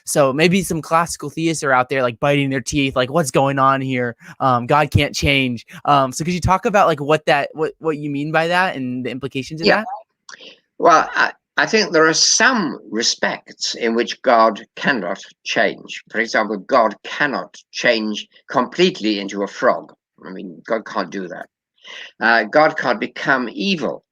So maybe some classical theists are out there like biting their teeth, like what's going on here? God can't change. So could you talk about like what you mean by that and the implications of Yeah. that? Well, I think there are some respects in which God cannot change. For example, God cannot change completely into a frog. I mean, God can't do that. God can't become evil.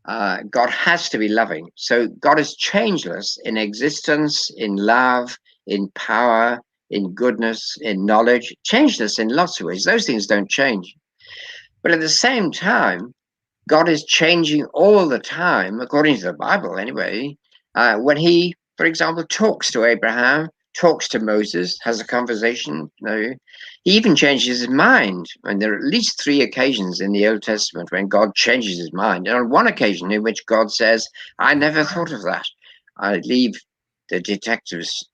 God has to be loving. So God is changeless in existence, in love, in power, in goodness, in knowledge, changeless in lots of ways. Those things don't change. But at the same time, God is changing all the time, according to the Bible anyway. When he, for example, talks to Abraham, talks to Moses, has a conversation, he even changes his mind. And there are at least 3 occasions in the Old Testament when God changes his mind. And on one occasion in which God says, I never thought of that. I leave the detectives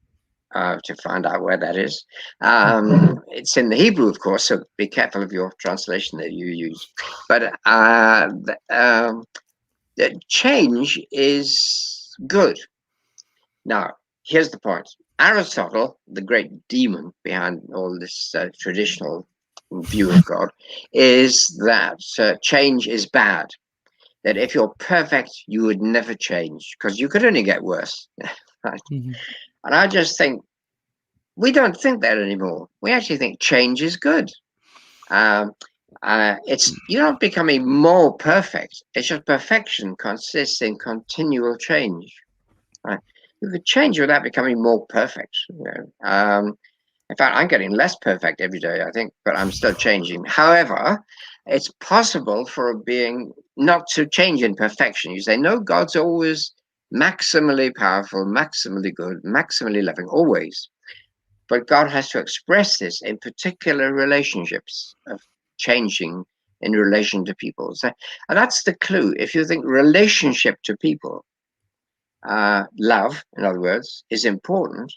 to find out where that is. It's in the Hebrew, of course, so be careful of your translation that you use. But the change is good. Now, here's the point. Aristotle, the great demon behind all this traditional view of God, is that change is bad. That if you're perfect, you would never change because you could only get worse. Right? Mm-hmm. And I just think we don't think that anymore. We actually think change is good. Um, it's you're not becoming more perfect. It's just perfection consists in continual change. Right? You could change without becoming more perfect. In fact, I'm getting less perfect every day, I think, but I'm still changing. However, it's possible for a being not to change in perfection. You say, no, God's always maximally powerful, maximally good, maximally loving, always. But God has to express this in particular relationships of changing in relation to people. So, and that's the clue. If you think relationship to people, love, in other words, is important,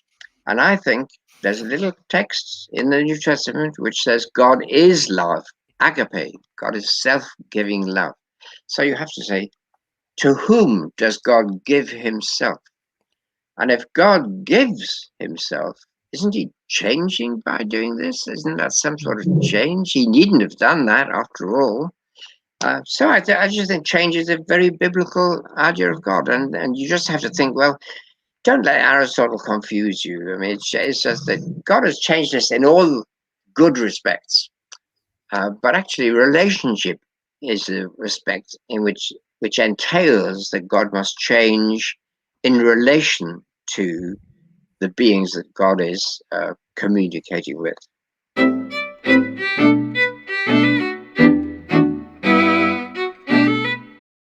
and I think there's a little text in the New Testament which says God is love, agape. God is self-giving love. So you have to say, to whom does God give himself? And if God gives himself, isn't he changing by doing this? Isn't that some sort of change? He needn't have done that after all. So I just think change is a very biblical idea of God. And you just have to think, well, don't let Aristotle confuse you. I mean, it's just that God has changed us in all good respects. But actually, relationship is a respect in which entails that God must change in relation to the beings that God is communicating with.